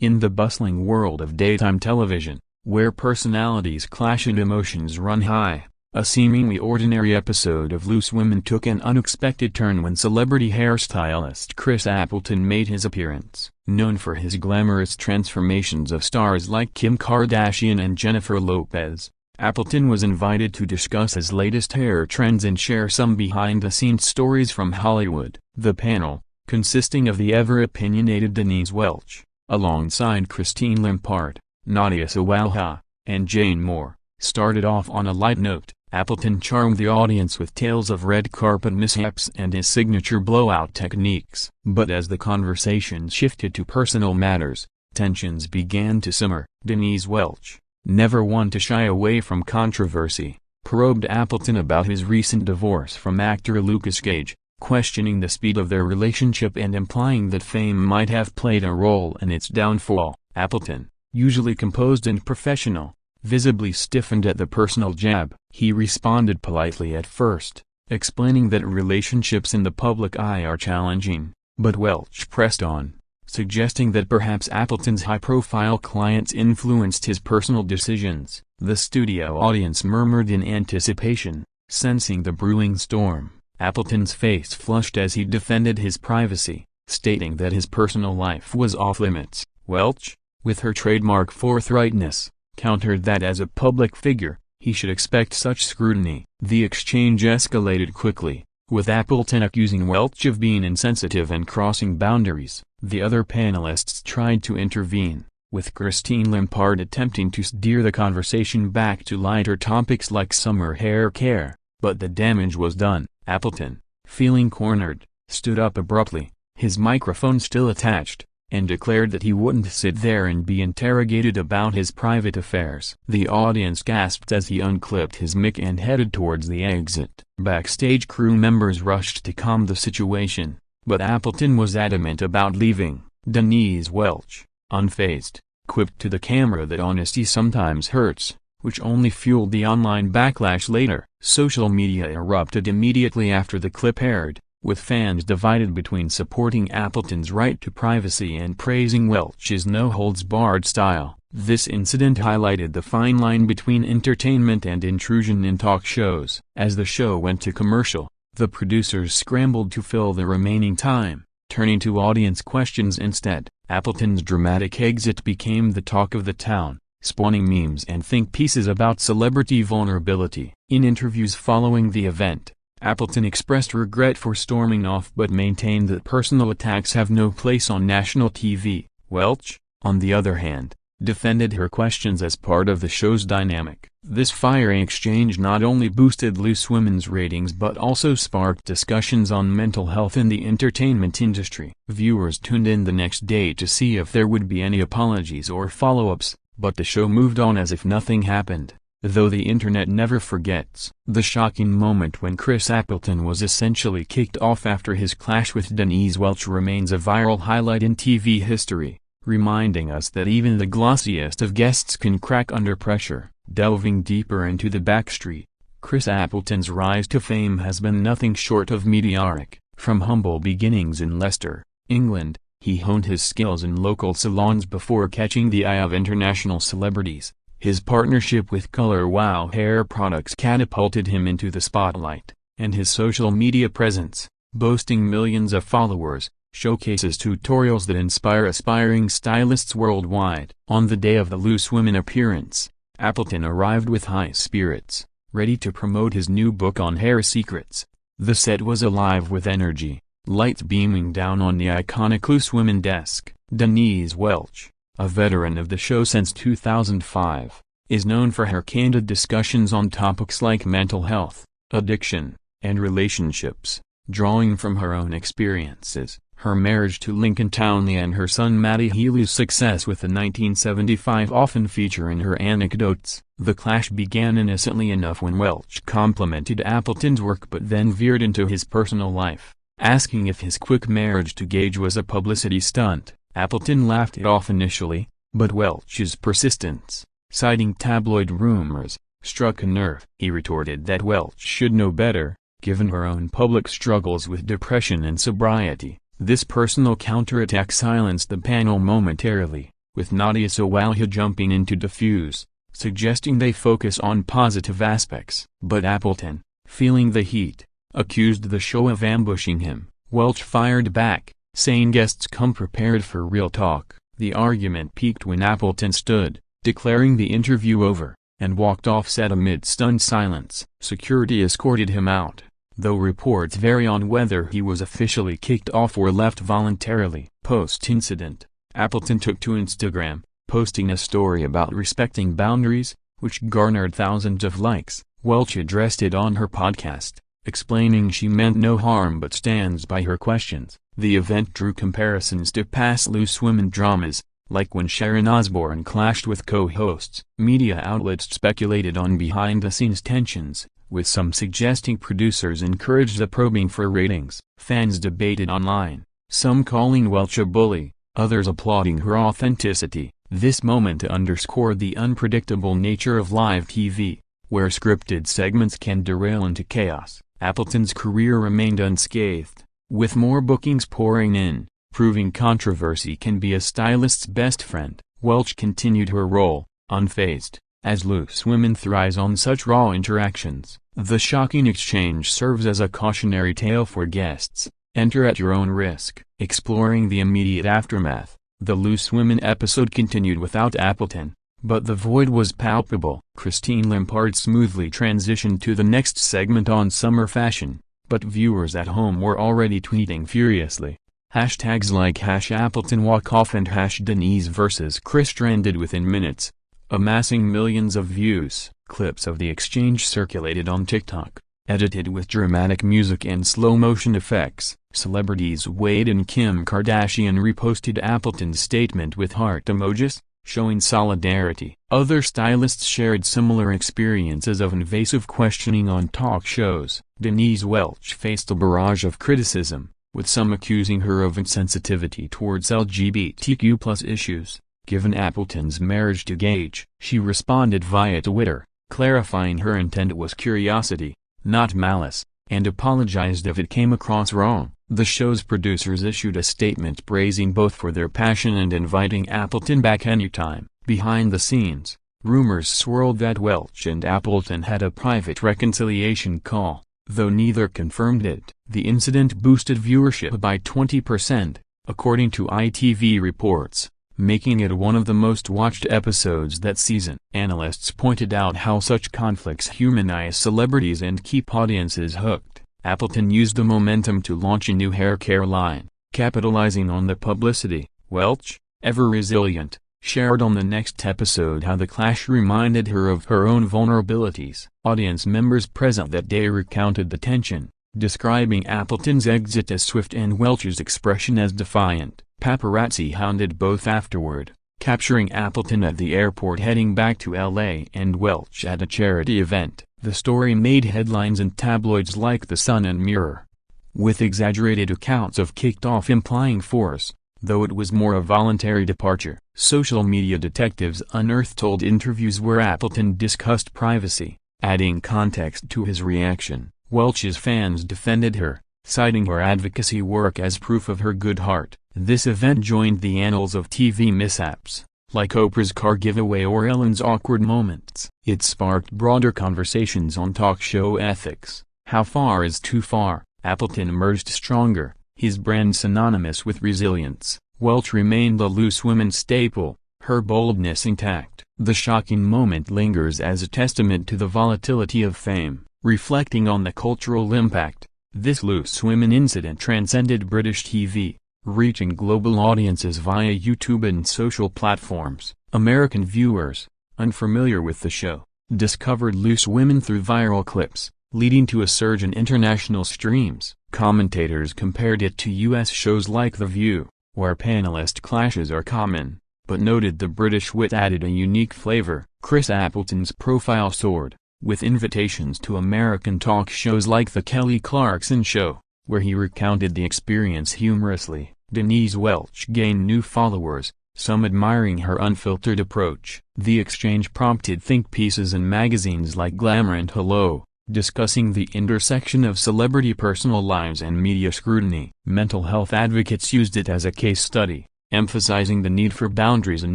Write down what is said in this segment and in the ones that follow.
In the bustling world of daytime television, where personalities clash and emotions run high, a seemingly ordinary episode of Loose Women took an unexpected turn when celebrity hairstylist Chris Appleton made his appearance. Known for his glamorous transformations of stars like Kim Kardashian and Jennifer Lopez, Appleton was invited to discuss his latest hair trends and share some behind-the-scenes stories from Hollywood. The panel, consisting of the ever-opinionated Denise Welch, alongside Christine Lampard, Nadia Sawalha, and Jane Moore, started off on a light note. Appleton charmed the audience with tales of red carpet mishaps and his signature blowout techniques. But as the conversation shifted to personal matters, tensions began to simmer. Denise Welch, never one to shy away from controversy, probed Appleton about his recent divorce from actor Lucas Gage, questioning the speed of their relationship and implying that fame might have played a role in its downfall. Appleton, usually composed and professional, visibly stiffened at the personal jab. He responded politely at first, explaining that relationships in the public eye are challenging, but Welch pressed on, suggesting that perhaps Appleton's high-profile clients influenced his personal decisions. The studio audience murmured in anticipation, sensing the brewing storm. Appleton's face flushed as he defended his privacy, stating that his personal life was off-limits. Welch, with her trademark forthrightness, countered that as a public figure, he should expect such scrutiny. The exchange escalated quickly, with Appleton accusing Welch of being insensitive and crossing boundaries. The other panelists tried to intervene, with Christine Lampard attempting to steer the conversation back to lighter topics like summer hair care, but the damage was done. Appleton, feeling cornered, stood up abruptly, his microphone still attached, and declared that he wouldn't sit there and be interrogated about his private affairs. The audience gasped as he unclipped his mic and headed towards the exit. Backstage crew members rushed to calm the situation, but Appleton was adamant about leaving. Denise Welch, unfazed, quipped to the camera that honesty sometimes hurts, which only fueled the online backlash later. Social media erupted immediately after the clip aired, with fans divided between supporting Appleton's right to privacy and praising Welch's no-holds-barred style. This incident highlighted the fine line between entertainment and intrusion in talk shows. As the show went to commercial, the producers scrambled to fill the remaining time, turning to audience questions instead. Appleton's dramatic exit became the talk of the town, spawning memes and think pieces about celebrity vulnerability. In interviews following the event, Appleton expressed regret for storming off but maintained that personal attacks have no place on national TV. Welch, on the other hand, defended her questions as part of the show's dynamic. This fiery exchange not only boosted Loose Women's ratings but also sparked discussions on mental health in the entertainment industry. Viewers tuned in the next day to see if there would be any apologies or follow-ups, but the show moved on as if nothing happened. Though the internet never forgets. The shocking moment when Chris Appleton was essentially kicked off after his clash with Denise Welch remains a viral highlight in TV history, reminding us that even the glossiest of guests can crack under pressure. Delving deeper into the backstreet, Chris Appleton's rise to fame has been nothing short of meteoric. From humble beginnings in Leicester, England, he honed his skills in local salons before catching the eye of international celebrities. His partnership with Color Wow hair products catapulted him into the spotlight, and his social media presence, boasting millions of followers, showcases tutorials that inspire aspiring stylists worldwide. On the day of the Loose Women appearance, Appleton arrived with high spirits, ready to promote his new book on hair secrets. The set was alive with energy, lights beaming down on the iconic Loose Women desk. Denise Welch, a veteran of the show since 2005, is known for her candid discussions on topics like mental health, addiction, and relationships. Drawing from her own experiences, her marriage to Lincoln Townley and her son Matty Healy's success with the 1975 often feature in her anecdotes. The clash began innocently enough when Welch complimented Appleton's work but then veered into his personal life, asking if his quick marriage to Gage was a publicity stunt. Appleton laughed it off initially, but Welch's persistence, citing tabloid rumors, struck a nerve. He retorted that Welch should know better, given her own public struggles with depression and sobriety. This personal counterattack silenced the panel momentarily, with Nadia Sawalha jumping in to defuse, suggesting they focus on positive aspects. But Appleton, feeling the heat, accused the show of ambushing him. Welch fired back, saying guests come prepared for real talk. The argument peaked when Appleton stood, declaring the interview over, and walked off set amid stunned silence. Security escorted him out, though reports vary on whether he was officially kicked off or left voluntarily. Post-incident, Appleton took to Instagram, posting a story about respecting boundaries, which garnered thousands of likes. Welch addressed it on her podcast, explaining she meant no harm but stands by her questions. The event drew comparisons to past Loose Women dramas, like when Sharon Osbourne clashed with co-hosts. Media outlets speculated on behind-the-scenes tensions, with some suggesting producers encouraged the probing for ratings. Fans debated online, some calling Welch a bully, others applauding her authenticity. This moment underscored the unpredictable nature of live TV, where scripted segments can derail into chaos. Appleton's career remained unscathed, with more bookings pouring in, proving controversy can be a stylist's best friend. Welch continued her role, unfazed, as Loose Women thrives on such raw interactions. The shocking exchange serves as a cautionary tale for guests. Enter at your own risk. Exploring the immediate aftermath, the Loose Women episode continued without Appleton, but the void was palpable. Christine Lampard smoothly transitioned to the next segment on summer fashion, but viewers at home were already tweeting furiously. Hashtags like #AppletonWalkOff and #Denise vs. Chris trended within minutes, amassing millions of views. Clips of the exchange circulated on TikTok, edited with dramatic music and slow-motion effects. Celebrities Wade and Kim Kardashian reposted Appleton's statement with heart emojis, showing solidarity. Other stylists shared similar experiences of invasive questioning on talk shows. Denise Welch faced a barrage of criticism, with some accusing her of insensitivity towards LGBTQ+ issues. Given Appleton's marriage to Gage, she responded via Twitter, clarifying her intent was curiosity, not malice, and apologized if it came across wrong. The show's producers issued a statement praising both for their passion and inviting Appleton back anytime. Behind the scenes, rumors swirled that Welch and Appleton had a private reconciliation call, though neither confirmed it. The incident boosted viewership by 20%, according to ITV reports, making it one of the most watched episodes that season. Analysts pointed out how such conflicts humanize celebrities and keep audiences hooked. Appleton used the momentum to launch a new hair care line, capitalizing on the publicity. Welch, ever resilient, shared on the next episode how the clash reminded her of her own vulnerabilities. Audience members present that day recounted the tension, describing Appleton's exit as swift and Welch's expression as defiant. Paparazzi hounded both afterward, capturing Appleton at the airport heading back to LA and Welch at a charity event. The story made headlines in tabloids like The Sun and Mirror, with exaggerated accounts of kicked off implying force, though it was more a voluntary departure. Social media detectives unearthed old interviews where Appleton discussed privacy, adding context to his reaction. Welch's fans defended her, citing her advocacy work as proof of her good heart. This event joined the annals of TV mishaps, like Oprah's car giveaway or Ellen's awkward moments. It sparked broader conversations on talk show ethics. How far is too far? Appleton emerged stronger, his brand synonymous with resilience. Welch remained a Loose Women staple, her boldness intact. The shocking moment lingers as a testament to the volatility of fame, reflecting on the cultural impact. This Loose Women incident transcended British TV, reaching global audiences via YouTube and social platforms. American viewers, unfamiliar with the show, discovered Loose Women through viral clips, leading to a surge in international streams. Commentators compared it to U.S. shows like The View, where panelist clashes are common, but noted the British wit added a unique flavor. Chris Appleton's profile soared, with invitations to American talk shows like The Kelly Clarkson Show, where he recounted the experience humorously. Denise Welch gained new followers, some admiring her unfiltered approach. The exchange prompted think pieces in magazines like Glamour and Hello, discussing the intersection of celebrity personal lives and media scrutiny. Mental health advocates used it as a case study, Emphasizing the need for boundaries in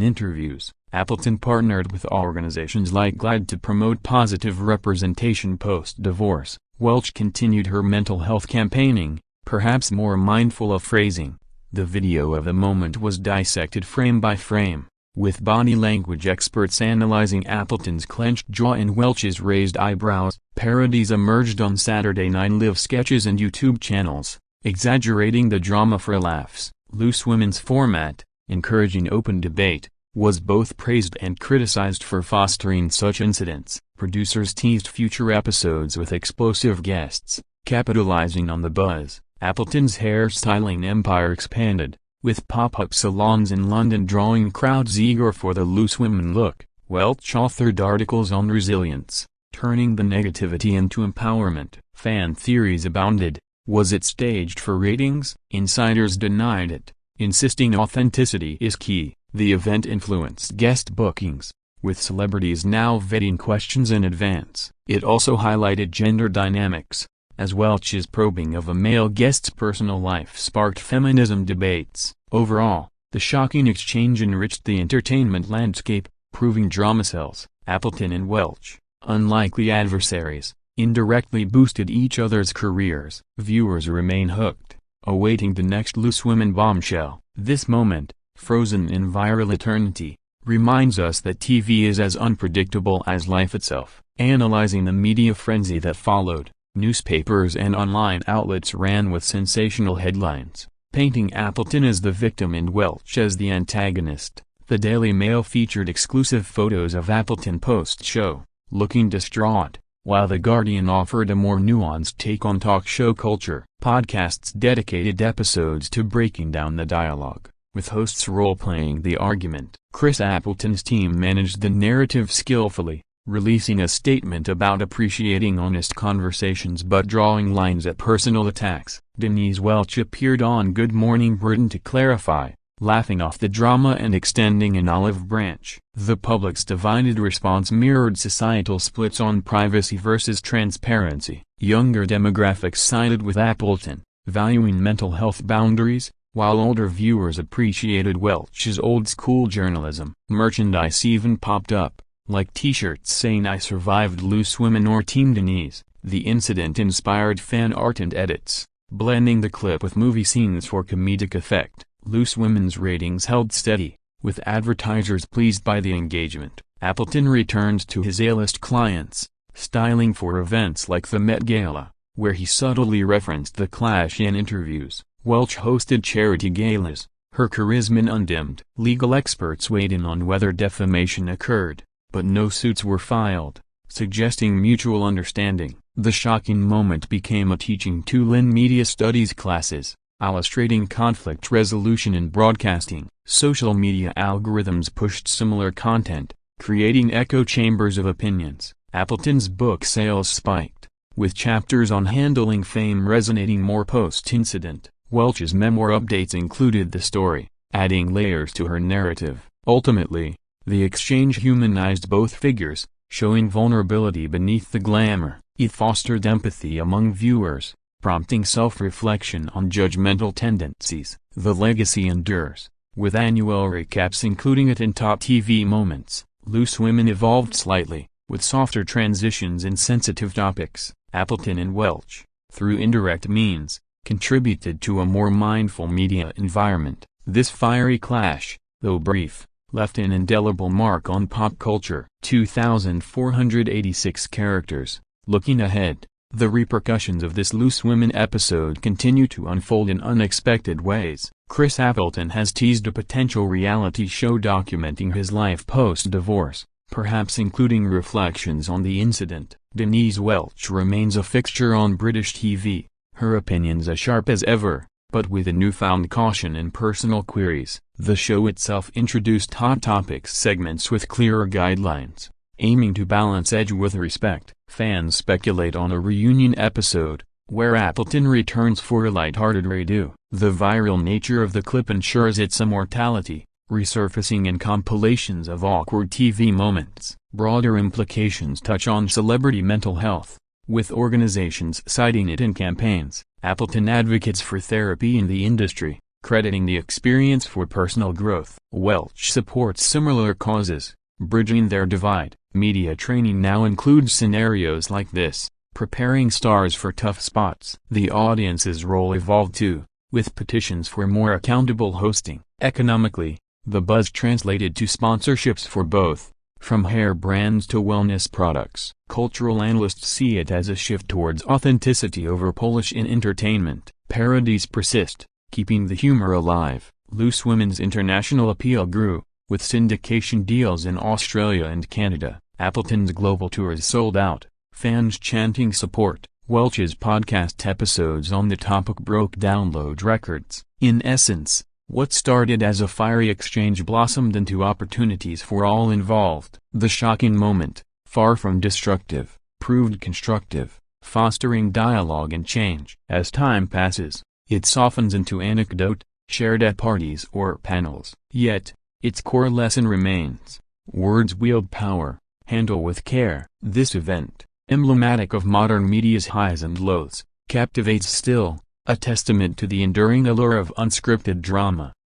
interviews, Appleton partnered with organizations like GLAAD to promote positive representation post-divorce. Welch continued her mental health campaigning, perhaps more mindful of phrasing. The video of the moment was dissected frame by frame, with body language experts analyzing Appleton's clenched jaw and Welch's raised eyebrows. Parodies emerged on Saturday Night Live sketches and YouTube channels, exaggerating the drama for laughs. Loose Women's format, encouraging open debate, was both praised and criticized for fostering such incidents. Producers teased future episodes with explosive guests, capitalizing on the buzz. Appleton's hairstyling empire expanded, with pop-up salons in London drawing crowds eager for the Loose Women look. Welch authored articles on resilience, turning the negativity into empowerment. Fan theories abounded. Was it staged for ratings? Insiders denied it, insisting authenticity is key. The event influenced guest bookings, with celebrities now vetting questions in advance. It also highlighted gender dynamics, as Welch's probing of a male guest's personal life sparked feminism debates. Overall, the shocking exchange enriched the entertainment landscape, proving drama sells. Appleton and Welch, unlikely adversaries, indirectly boosted each other's careers. Viewers remain hooked, awaiting the next Loose Women bombshell. This moment, frozen in viral eternity, reminds us that TV is as unpredictable as life itself. Analyzing the media frenzy that followed, newspapers and online outlets ran with sensational headlines, painting Appleton as the victim and Welch as the antagonist. The Daily Mail featured exclusive photos of Appleton post-show, looking distraught, while The Guardian offered a more nuanced take on talk show culture. Podcasts dedicated episodes to breaking down the dialogue, with hosts role-playing the argument. Chris Appleton's team managed the narrative skillfully, releasing a statement about appreciating honest conversations but drawing lines at personal attacks. Denise Welch appeared on Good Morning Britain to clarify, laughing off the drama and extending an olive branch. The public's divided response mirrored societal splits on privacy versus transparency. Younger demographics sided with Appleton, valuing mental health boundaries, while older viewers appreciated Welch's old-school journalism. Merchandise even popped up, like t-shirts saying "I survived Loose Women" or "Team Denise." The incident inspired fan art and edits, blending the clip with movie scenes for comedic effect. Loose Women's ratings held steady, with advertisers pleased by the engagement. Appleton returned to his A-list clients, styling for events like the Met Gala, where he subtly referenced the clash in interviews. Welch hosted charity galas, her charisma undimmed. Legal experts weighed in on whether defamation occurred, but no suits were filed, suggesting mutual understanding. The shocking moment became a teaching tool in media studies classes, illustrating conflict resolution in broadcasting. Social media algorithms pushed similar content, creating echo chambers of opinions. Appleton's book sales spiked, with chapters on handling fame resonating more post-incident. Welch's memoir updates included the story, adding layers to her narrative. Ultimately, the exchange humanized both figures, showing vulnerability beneath the glamour. It fostered empathy among viewers, prompting self-reflection on judgmental tendencies. The legacy endures, with annual recaps including it in top TV moments. Loose Women evolved slightly, with softer transitions in sensitive topics. Appleton and Welch, through indirect means, contributed to a more mindful media environment. This fiery clash, though brief, left an indelible mark on pop culture. 2,486 characters. Looking ahead, the repercussions of this Loose Women episode continue to unfold in unexpected ways. Chris Appleton has teased a potential reality show documenting his life post-divorce, perhaps including reflections on the incident. Denise Welch remains a fixture on British TV, her opinions as sharp as ever, but with a newfound caution in personal queries. The show itself introduced hot topics segments with clearer guidelines, aiming to balance edge with respect. Fans speculate on a reunion episode, where Appleton returns for a lighthearted redo. The viral nature of the clip ensures its immortality, resurfacing in compilations of awkward TV moments. Broader implications touch on celebrity mental health, with organizations citing it in campaigns. Appleton advocates for therapy in the industry, crediting the experience for personal growth. Welch supports similar causes, bridging their divide. Media training now includes scenarios like this, preparing stars for tough spots. The audience's role evolved too, with petitions for more accountable hosting. Economically, the buzz translated to sponsorships for both, from hair brands to wellness products. Cultural analysts see it as a shift towards authenticity over polish in entertainment. Parodies persist, keeping the humor alive. Loose Women's international appeal grew, with syndication deals in Australia and Canada. Appleton's global tours sold out, fans chanting support. Welch's podcast episodes on the topic broke download records. In essence, what started as a fiery exchange blossomed into opportunities for all involved. The shocking moment, far from destructive, proved constructive, fostering dialogue and change. As time passes, it softens into anecdote, shared at parties or panels. Yet, its core lesson remains: words wield power, handle with care. This event, emblematic of modern media's highs and lows, captivates still, a testament to the enduring allure of unscripted drama.